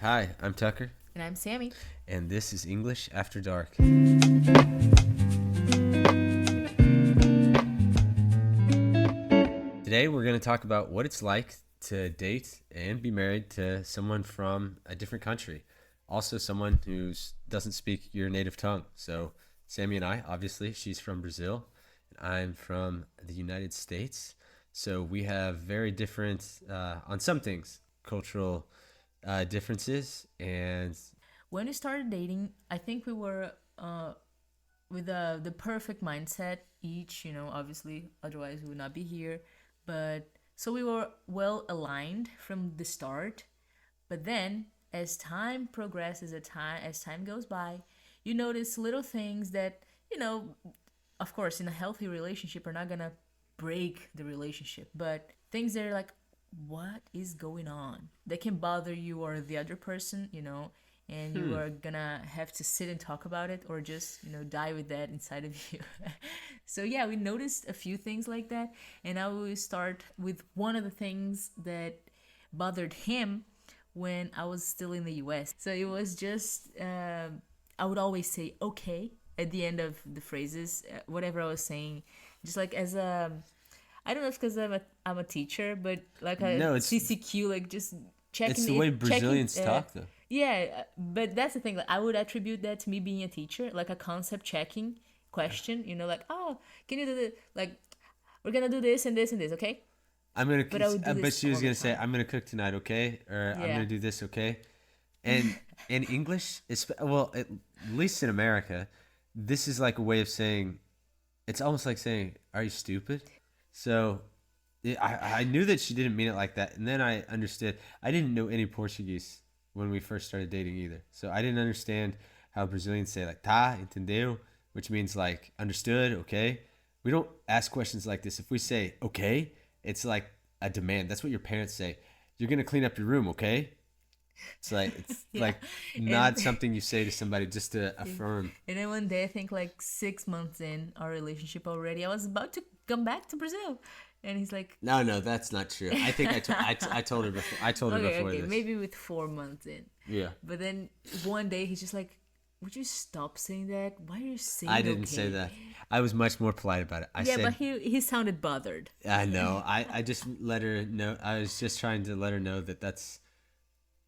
Hi, I'm Tucker, And I'm Sammy. and this is English After Dark. Today, we're going to talk about what it's like to date and be married to someone from a different country. Also, someone who doesn't speak your native tongue. So, Sammy and I, obviously, she's from Brazil, and I'm from the United States. So, we have very different, on some things, cultural differences. And When we started dating, I think we were with the perfect mindset each, obviously, otherwise we would not be here. But so we were well aligned from the start. But then as time progresses, as time goes by, you notice little things that, of course, in a healthy relationship are not gonna break the relationship, but things that are like, what is going on? That can bother you or the other person, and you are gonna have to sit and talk about it or just, die with that inside of you. So, yeah, we noticed a few things like that. And I will start with one of the things that bothered him when I was still in the US. So it was just, I would always say okay at the end of the phrases, whatever I was saying, just like as a, I don't know if it's because I'm a teacher, but like a no, CCQ, like just it's checking the way it, checking. Brazilians talk, though. Yeah, but that's the thing. Like I would attribute that to me being a teacher, like a concept checking question. Like, oh, can you do the like, we're gonna do this and this and this, okay? I'm gonna. But I would do I bet this she all was the gonna say, time. "I'm gonna cook tonight, okay?" Or "I'm Yeah. gonna do this, okay?" And in English, well, at least in America, this is like a way of saying. It's almost like saying, "Are you stupid?" So, I knew that she didn't mean it like that, and then I understood. I didn't know any Portuguese when we first started dating either, so I didn't understand how Brazilians say like "tá, entendeu," which means like understood, okay. We don't ask questions like this. If we say okay, it's like a demand. That's what your parents say. You're gonna clean up your room, okay? It's Yeah. like And not something you say to somebody just to affirm. and then one day, I think like 6 months in our relationship already, I was about to come back to Brazil, and he's like, No, no, that's not true. I think I told her before. I told her okay, before okay, this. maybe with 4 months in, Yeah, but then one day he's just like, would you stop saying that? Why are you I saying didn't say okay? that. I was much more polite about it. I Yeah, but said, he sounded bothered. I know. I just let her know. I was just trying to let her know that that's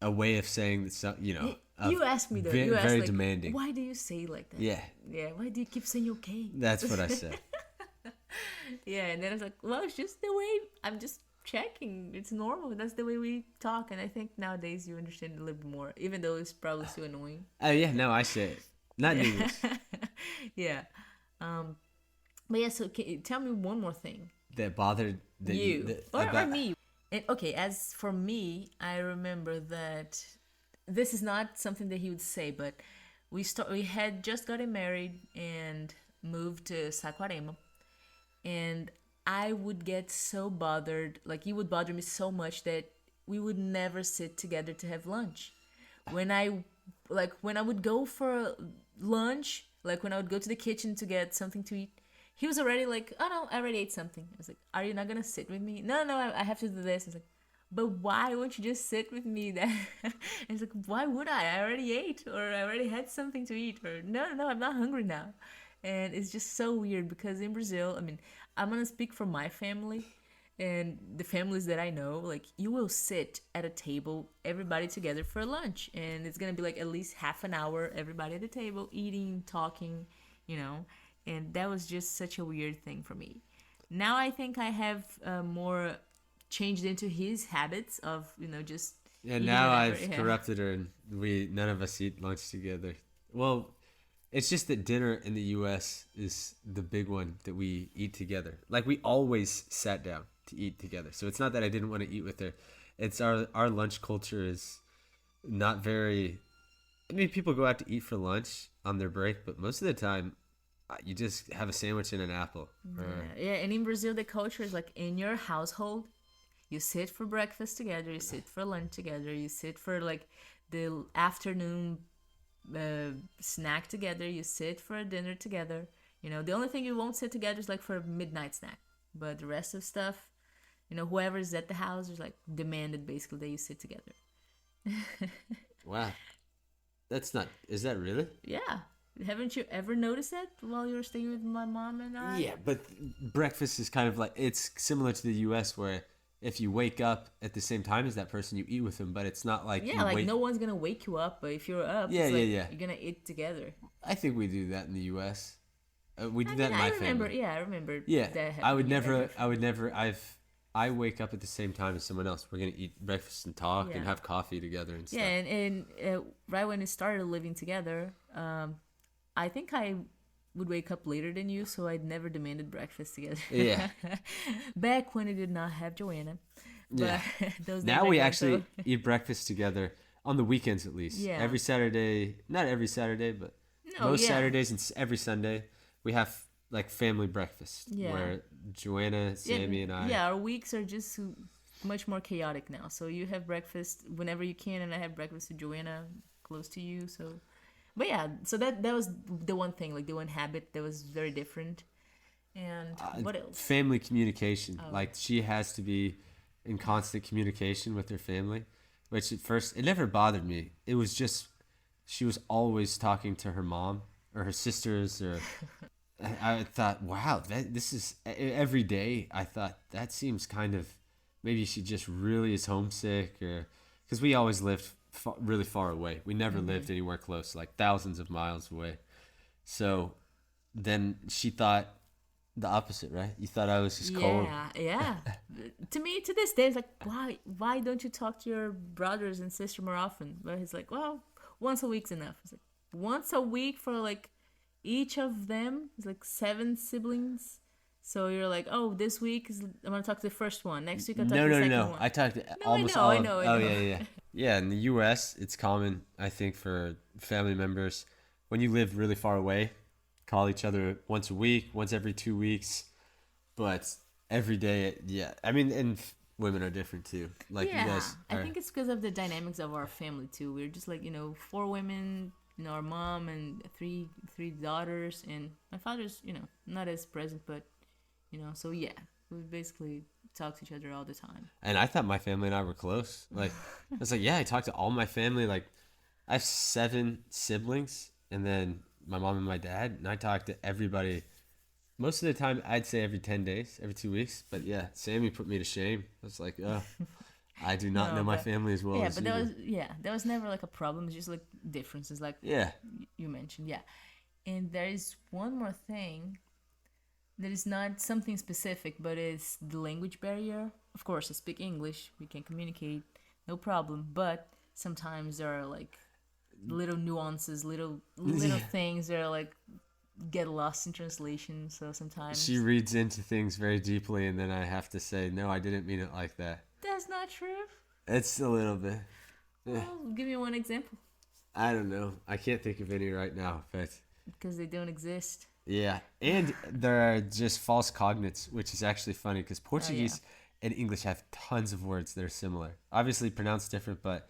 a way of saying that. Of You asked me though. You asked very like, demanding. why do you say like that? Yeah, Yeah, why do you keep saying okay? that's what I said. Yeah, and then I was like, well, it's just the way I'm just checking. It's normal. That's the way we talk. And I think nowadays you understand a little bit more, even though it's probably still annoying. Oh yeah, no, I say it. Not in Yeah. English. Yeah. But yeah, so tell me one more thing. That bothered that you You that, or about. me. And, okay, as for me, I remember that this is not something that he would say, but we had just gotten married and moved to Saquarema, and I would get so bothered, like it would bother me so much that we would never sit together to have lunch. When I when I would go for lunch, like when I would go to the kitchen to get something to eat, he was already like, "Oh no, I already ate something." I was like, "Are you not gonna sit with me?" No, no, I have to do this. I was like, "But why won't you just sit with me then?" And it's like, "Why would I? I already ate, or I already had something to eat, or no, no, I'm not hungry now." And it's just so weird because in Brazil, I mean, I'm gonna speak for my family and the families that I know, like you will sit at a table, everybody together for lunch, and it's gonna be like at least half an hour, everybody at the table, eating, talking, you know, and that was just such a weird thing for me. Now I think I have more changed into his habits of, just And eating now whatever. I've Yeah. corrupted her, and we none of us eat lunch together. Well, it's just that dinner in the U.S. is the big one that we eat together. Like we always sat down to eat together. So it's not that I didn't want to eat with her. It's our lunch culture is not very. I mean, people go out to eat for lunch on their break, but most of the time, you just have a sandwich and an apple. Yeah, yeah, and in Brazil, the culture is like in your household, you sit for breakfast together, you sit for lunch together, you sit for like the afternoon snack together, you sit for dinner together. The only thing you won't sit together is like for a midnight snack, but the rest of stuff, whoever is at the house is like demanded basically that you sit together. Wow, that's not. Is that really? Yeah. Haven't you ever noticed that while you were staying with my mom and I? Yeah, but breakfast is kind of like it's similar to the U.S. where if you wake up at the same time as that person, you eat with them. But it's not like Yeah, you like wait. no one's gonna wake you up, but if you're up, Yeah, it's yeah, like yeah. you're gonna eat together. I think we do that in the U.S. We I do mean, that in I my remember, family. yeah, I remember Yeah, that I would happening at your never. I family. would never. I wake up at the same time as someone else. We're gonna eat breakfast and talk and Yeah. have coffee together and Yeah, stuff. and right when we started living together, I think I would wake up later than you, so I'd never demanded breakfast together. Yeah, Back when I did not have Joanna, yeah. but those days Now are we gone. So actually eat breakfast together on the weekends at least. yeah, Every Saturday, not every Saturday, but no, most yeah, Saturdays and every Sunday, we have like family breakfast yeah, where Joanna, Sammy, and I. yeah. Our weeks are just much more chaotic now. So you have breakfast whenever you can, and I have breakfast with Joanna close to you. So, but yeah, so that was the one thing, like the one habit that was very different. And what else? Family communication. Oh, Like she has to be in constant communication with her family, which at first it never bothered me. It was just she was always talking to her mom or her sisters or I thought, wow, this is every day. I thought that seems kind of maybe she just really is homesick or because we always lived really far away. We never lived anywhere close, like thousands of miles away. So then she thought the opposite, right? You thought I was just cold. yeah, yeah. To me, to this day, it's like, why don't you talk to your brothers and sister more often? But he's like, well, once a week's enough. It's like once a week for like each of them. It's like 7 siblings. So you're like, oh, this week is, I'm gonna talk to the first one. Next week I'll talk No, to the no, no, second no. one. I talked to No, I almost know, all I of. know, I Oh know. yeah, yeah, yeah. In the U.S., it's common, I think, for family members when you live really far away, call each other once a week, once every 2 weeks, but every day. Yeah, I mean, and women are different too. Like you Yeah, guys I are. think it's because of the dynamics of our family too. We're just like, 4 women, our mom and three daughters, and my father's not as present, but so yeah, we basically talk to each other all the time. And I thought my family and I were close. Like I was like, yeah, I talked to all my family. Like I have 7 siblings, and then my mom and my dad, and I talk to everybody. Most of the time, I'd say every 10 days, every 2 weeks. But yeah, Sammy put me to shame. I was like, oh, I do not know No, my but family as well yeah, as but you do. that was never like a problem. It's just like differences, like Yeah, you mentioned, yeah. And there is one more thing that is not something specific, but it's the language barrier. Of course, I speak English. We can communicate, no problem. But sometimes there are like little nuances, little things that are like get lost in translation. So she sometimes reads into things very deeply, and then I have to say, no, I didn't mean it like that. that's not true. It's a little bit. Eh, Well, give me one example I don't know. I can't think of any right now, but because they don't exist. yeah. And there are just false cognates, which is actually funny because Oh yeah. Portuguese and English have tons of words that are similar. Obviously pronounced different, but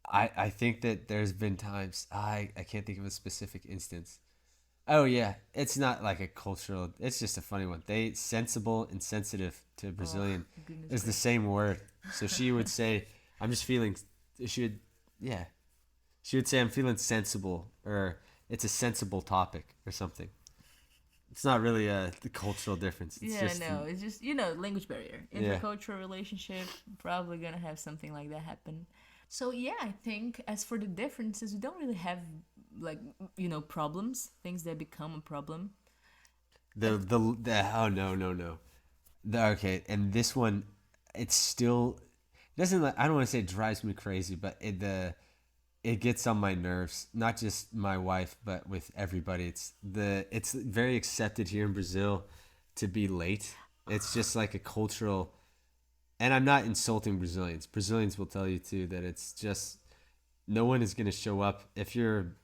I think that there's been times I can't think of a specific instance. Oh yeah, it's not like a cultural. It's just a funny one. They sensible and sensitive to Oh Brazilian goodness is the gracious. same word. So she would say, "I'm just feeling." She would, yeah, she would say, "I'm feeling sensible," or "It's a sensible topic," or something. It's not really the cultural difference. It's Yeah, just no, it's just language barrier, yeah. intercultural relationship. Probably gonna have something like that happen. So yeah, I think as for the differences, we don't really have like problems, things that become a problem. The oh no no no. Okay, and this one, it's still it doesn't. Like, I don't want to say it drives me crazy, but it gets on my nerves. Not just my wife, but with everybody. It's very accepted here in Brazil to be late. It's just like a cultural. And I'm not insulting Brazilians. Brazilians will tell you too that it's just no one is going to show up if you're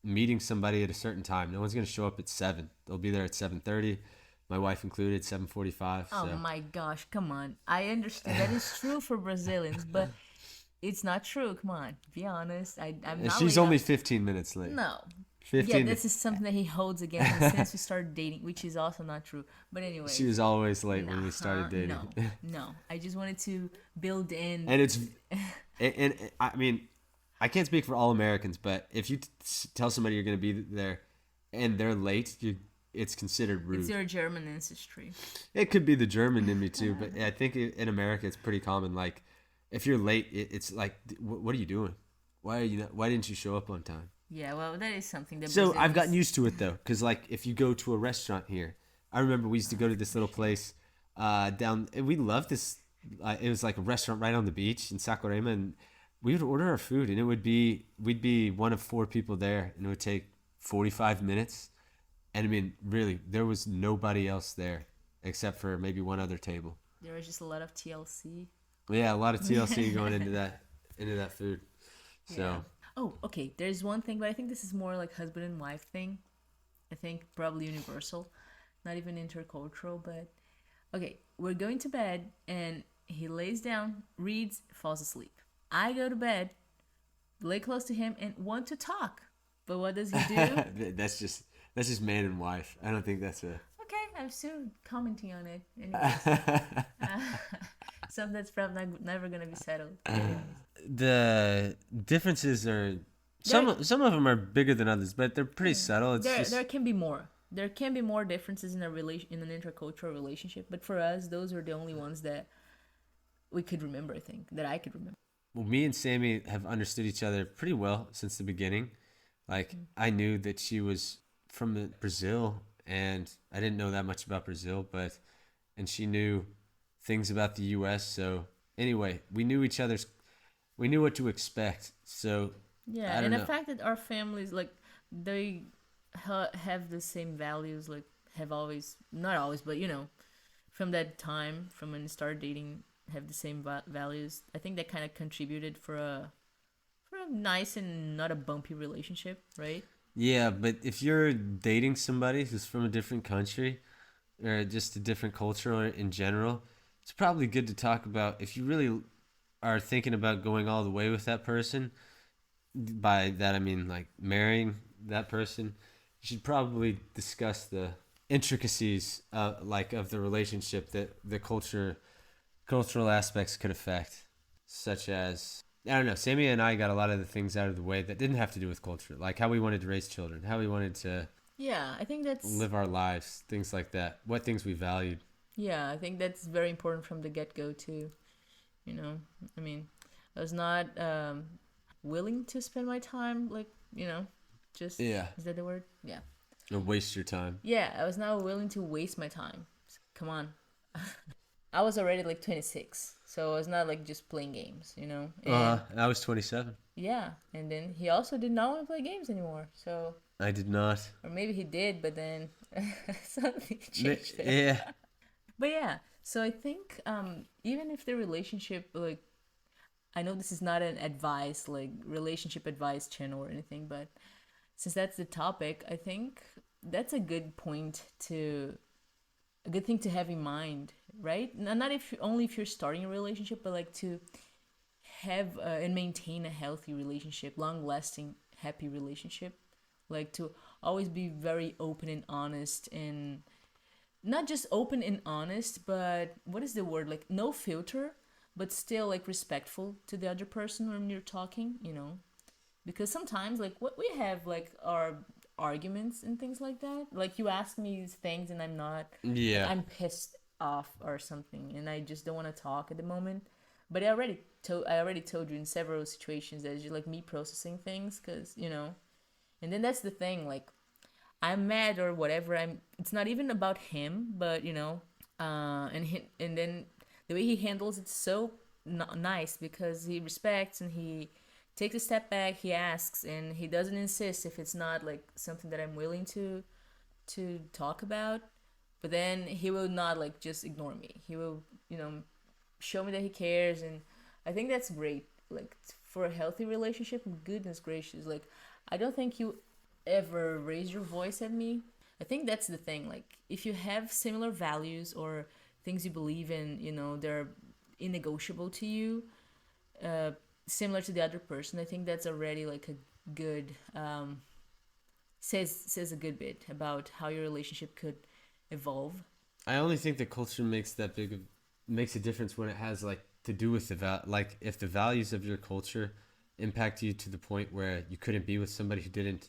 meeting somebody at a certain time. No one's going to show up at 7. They'll be there at 7:30. My wife included 7:45. Oh So my gosh, come on! I understand that is true for Brazilians, but it's not true. Come on, be honest. I'm and not she's late on. only 15 minutes late. No. Yeah, 15. this is something that he holds against me since we started dating, which is also not true. But She anyways, was always late when we nah, started dating. no, no. I just wanted to build in. And it's and I mean I can't speak for all Americans, but if you tell somebody you're going to be there and they're late, it's considered It's rude. your German ancestry. It could be the German in me too, but I think in America it's pretty common. Like, if you're late, it's like, what are you doing? Why are you not, Why didn't you show up on time? Yeah, well, that is something that So I've gotten Brazilians. used to it though, because like if you go to a restaurant here, I remember we used to go to this little place down. And we loved this. It was like a restaurant right on the beach in Saquarema, and we would order our food, and we'd be one of four people there, and it would take 45 minutes. And I mean, really, there was nobody else there except for maybe one other table. There was just a lot of TLC. Yeah, a lot of TLC going into that food. Yeah. So Oh, okay. There's one thing, but I think this is more like husband and wife thing. I think probably universal, not even intercultural, but okay, we're going to bed and he lays down, reads, falls asleep. I go to bed, lay close to him and want to talk. But what does he do? that's just man and wife. I don't think that's a. Okay, I'm still commenting on it. Anyways, something that's probably never gonna be settled. Anyways. The differences are some of them are bigger than others, but they're pretty subtle. It's There just there can be more. There can be more differences in a relation in an intercultural relationship, but for us, those are the only ones that we could remember. I think that I could remember. well, me and Sammy have understood each other pretty well since the beginning. Like I knew that she was from Brazil, and I didn't know that much about Brazil, but and she knew things about the U.S. So anyway, we knew what to expect. So Yeah, I don't and the know. fact that our families like they have the same values, like have always not always, but from that time from when we started dating, have the same values. I think that kind of contributed for a nice and not a bumpy relationship, right? Yeah, but if you're dating somebody who's from a different country or just a different culture or in general, it's probably good to talk about if you really are thinking about going all the way with that person. By that I mean like marrying that person. You should probably discuss the intricacies like of the relationship that the cultural aspects could affect, such as I don't know. Sammy and I got a lot of the things out of the way that didn't have to do with culture, like how we wanted to raise children, how we wanted to Yeah, I think that's live our lives, things like that. What things we valued. yeah, I think that's very important from the get go too. You know, I mean, I was not willing to spend my time like just Yeah, is that the word? Yeah, and waste your time. yeah, I was not willing to waste my time. Come on, I was already like 26, so I was not like just playing games, and I was 27. yeah, and then he also did not want to play games anymore. So I did not. or maybe he did, but then something changed there. Yeah, But yeah, so I think even if the relationship like I know this is not an advice like relationship advice channel or anything, but since that's the topic, I think that's a good point to a good thing to have in mind, right? Not if only if you're starting a relationship, but like to have and maintain a healthy relationship, long lasting, happy relationship, like to always be very open and honest and not just open and honest, but what is the word? Like no filter, but still like respectful to the other person when you're talking. Because sometimes like what we have like our arguments and things like that. Like you ask me these things and I'm not like yeah. I'm pissed off or something and I just don't want to talk at the moment. But I already told you in several situations that it's just like me processing things because. And then that's the thing like I'm mad or whatever. It's not even about him, but and then the way he handles it's so nice because he respects and he takes a step back. He asks and he doesn't insist if it's not like something that I'm willing to talk about. But then he will not like just ignore me. He will show me that he cares, and I think that's great. Like for a healthy relationship, goodness gracious, like I don't think you ever raise your voice at me. I think that's the thing. Like, if you have similar values or things you believe in, they're innegotiable to you, uh, similar to the other person. I think that's already like a good says a good bit about how your relationship could evolve. I only think the culture makes a difference when it has like to do with like if the values of your culture impact you to the point where you couldn't be with somebody who didn't?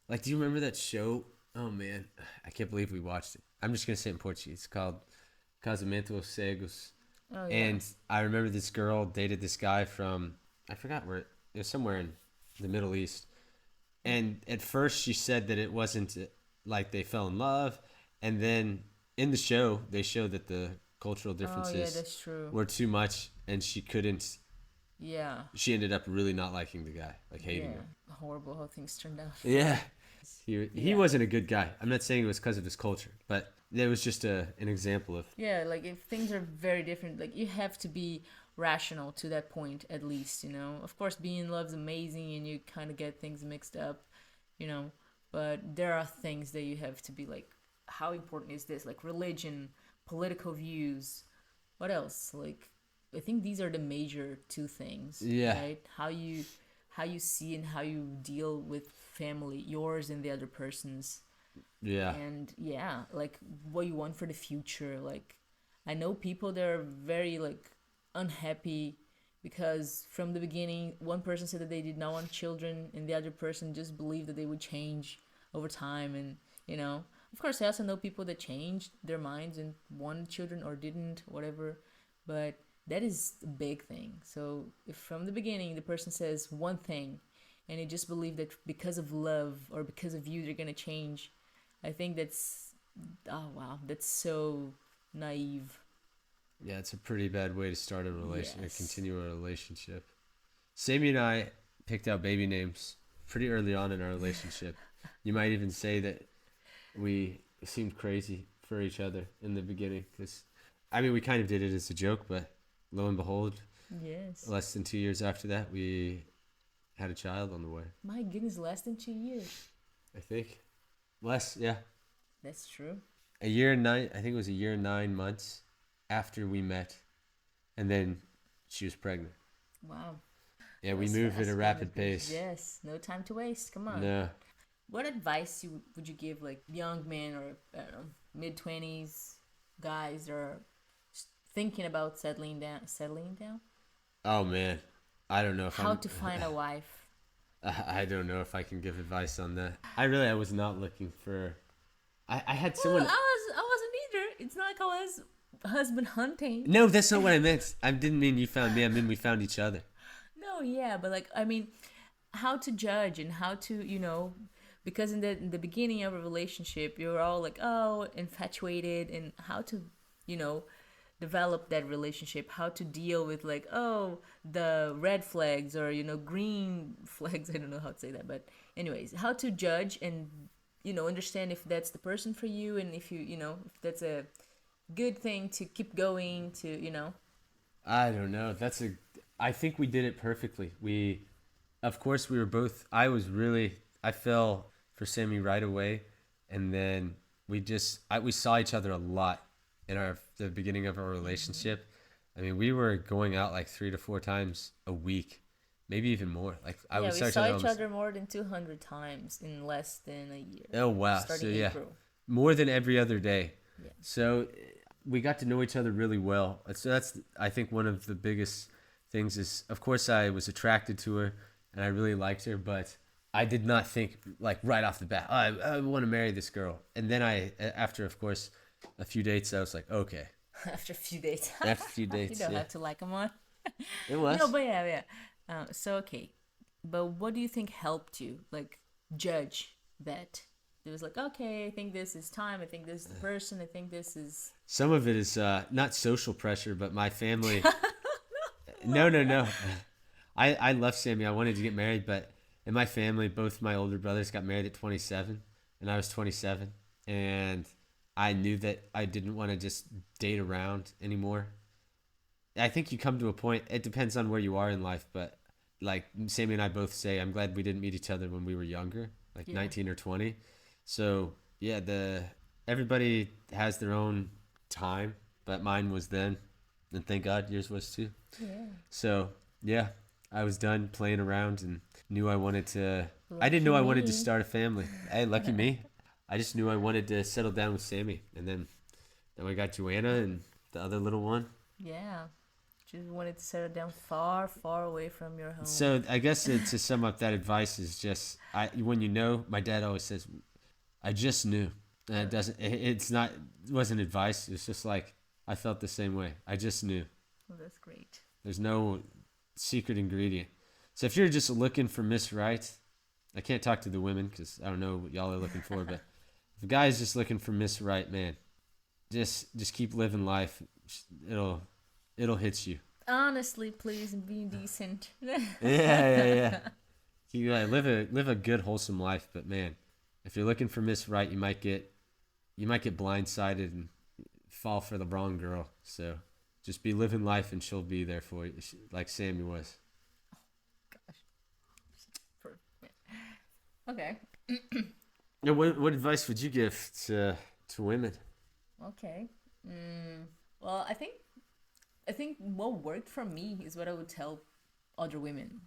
Like, do you remember that show? Oh man, I can't believe we watched it. I'm just gonna say it in Portuguese. It's called Casamento aos Cegos. Oh yeah. And I remember this girl dated this guy from, I forgot where, it was somewhere in the Middle East. And at first she said that it wasn't like they fell in love. And then in the show, they showed that the cultural Oh yeah, differences that's true. were too much and she couldn't, Yeah. she ended up really not liking the guy, like hating Yeah. him. Horrible how things turned out. Yeah. He Yeah. wasn't a good guy. I'm not saying it was because of his culture, but it was just an example of. Yeah, like if things are very different, like you have to be rational to that point at least, you know. Of course, being in love's amazing and you kind of get things mixed up, you know, but there are things that you have to be like, how important is this? Like religion, political views, what else? Like, I think these are the major two things, Yeah. right? How you see and how you deal with family, yours and the other person's, Yeah. and yeah, like what you want for the future. Like I know people that are very like unhappy because from the beginning one person said that they did not want children and the other person just believed that they would change over time. And you know, of course I also know people that changed their minds and wanted children or didn't, whatever, but that is a big thing. So if from the beginning the person says one thing and they just believe that because of love or because of you they're gonna change, I think that's, oh wow, that's so naive. Yeah, it's a pretty bad way to start a relation, or Yes. continue a relationship. Sammy and I picked out baby names pretty early on in our relationship. You might even say that we seemed crazy for each other in the beginning, because, I mean, we kind of did it as a joke, but lo and behold, Yes. less than 2 years after that, we had a child on the way. My goodness, less than 2 years. I think less, yeah, That's true. a year and nine. I think it was a year and 9 months after we met, and then she was pregnant. Wow. Yeah, we That's moved at fast, a goodness rapid gracious. pace. Yes. No time to waste. Come on. No, What advice would you give like young men or I don't know, mid 20s guys that are thinking about settling down? Settling down? oh man, I don't know if How I'm. to find a wife? I don't know if I can give advice on that. I was not looking for. I had Well, someone. I wasn't either. It's not like I was husband hunting. No, that's not what I meant. I didn't mean you found me. I mean we found each other. No, yeah, but like I mean, how to judge and how to, you know, because in the beginning of a relationship you're all like, oh, infatuated, and how to, you know, develop that relationship, how to deal with like, oh, the red flags or, you know, green flags. I don't know how to say that, but anyways, how to judge and, you know, understand if that's the person for you, and if you know, if that's a good thing to keep going to, you know. I don't know. I think we did it perfectly. Of course, we were both. I fell for Sammy right away, and then we saw each other a lot in the beginning of our relationship. I mean, we were going out like 3 to 4 times a week, maybe even more. Like I Yeah, would we saw saw each almost. other more than 200 times in less than a year, Oh wow! So starting yeah, April. more than every other day. Yeah. So we got to know each other really well. So that's, I think, one of the biggest things is, of course, I was attracted to her and I really liked her, but I did not think like right off the bat, oh, I want to marry this girl. And then after, of course, a few dates, I was like, okay. After a few dates. After a few You dates, don't yeah, have to like them on. it was. No, but yeah, yeah. So okay, but what do you think helped you like judge that? It was like, okay, I think this is time. I think this is the person. I think this is. Some of it is not social pressure, but my family. No, no, no. I love Sammy. I wanted to get married, but in my family, both my older brothers got married at 27, and I was 27, and I knew that I didn't want to just date around anymore. I think you come to a point. It depends on where you are in life, but like Sammy and I both say, I'm glad we didn't meet each other when we were younger, like Yeah. 19 or 20. So yeah, the everybody has their own time, but mine was then, and thank God yours was too. Yeah. So yeah, I was done playing around and knew I wanted to. I didn't Lucky know I wanted to me. start a family. Hey, lucky me. I just knew I wanted to settle down with Sammy, and then we got Joanna and the other little one. Yeah. Just wanted to settle down far, far away from your home. So I guess to sum up, that advice is just when you know. My dad always says, "I just knew." And it doesn't. It's not. It wasn't advice. It's just like I felt the same way. I just knew. Well, that's great. There's no secret ingredient. So if you're just looking for Miss Right, I can't talk to the women because I don't know what y'all are looking for. But if a guy's just looking for Miss Right, man, just keep living life. It'll hit you. Honestly, please be decent. Yeah. You live a good wholesome life, but man, if you're looking for Miss Right, you might get blindsided and fall for the wrong girl. So just be living life, and she'll be there for you, like Sammy was. Gosh. Okay. Yeah, what advice would you give to women? Okay. Well, I think what worked for me is what I would tell other women.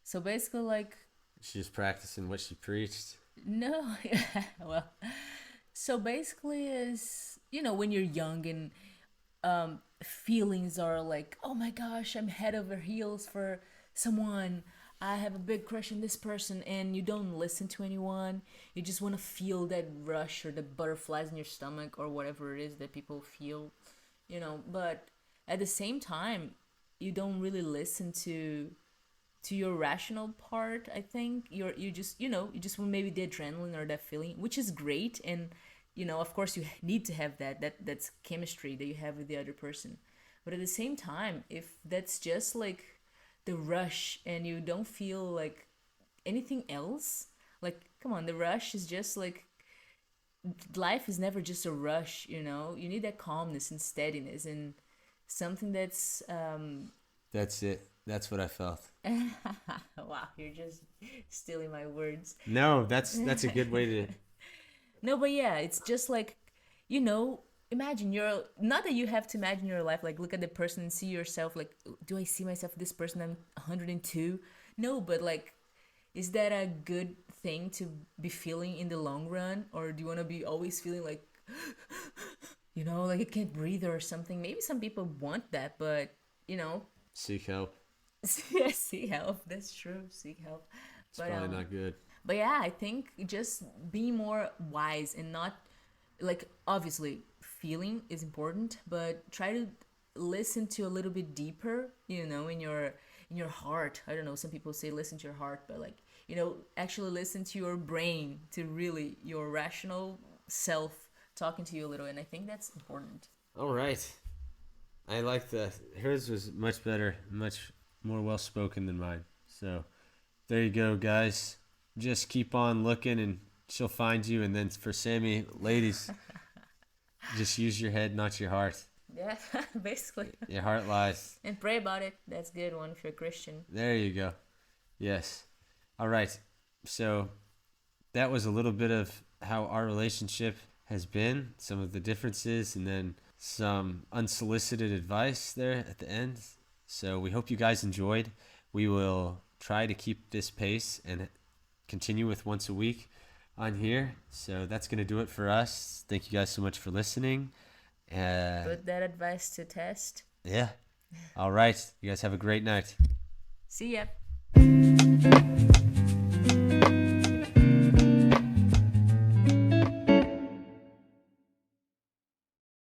So basically, like, She's practicing what she preached. no, well, so basically, is when you're young and feelings are like, oh my gosh, I'm head over heels for someone. I have a big crush on this person, and you don't listen to anyone. You just want to feel that rush or the butterflies in your stomach or whatever it is that people feel. But at the same time, you don't really listen to your rational part. I think you just want maybe the adrenaline or that feeling, which is great. And of course you need to have that's chemistry that you have with the other person. But at the same time, if that's just like the rush and you don't feel like anything else, like, come on, the rush is just like, life is never just a rush. You need that calmness and steadiness and something that's That's it. That's what I felt. wow, you're just stealing my words. No, that's a good way to. No, but yeah, it's just like, imagine you're not that you have to imagine your life, like look at the person and see yourself like, do I see myself this person? I'm 102. No, but like, is that a good thing to be feeling in the long run, or do you want to be always feeling like, like I can't breathe or something? Maybe some people want that, but Seek help. seek help. That's true. Seek help. It's probably not good. But yeah, I think just being more wise and not, like, obviously feeling is important, but try to listen to a little bit deeper, in your heart. I don't know, some people say listen to your heart, but like, actually listen to your brain, to really your rational self talking to you a little, and I think that's important. All right. I like that. Hers was much better, much more well spoken than mine. So there you go, guys. Just keep on looking and she'll find you. And then for Sammy, ladies, just use your head, not your heart. Yeah, basically. Your heart lies. And pray about it. That's a good one if you're a Christian. There you go. Yes. All right. So that was a little bit of how our relationship has been, some of the differences, and then some unsolicited advice there at the end. So we hope you guys enjoyed. We will try to keep this pace and continue with once a week on here. So that's going to do it for us. Thank you guys so much for listening. Put that advice to test. Yeah. All right. You guys have a great night. See ya.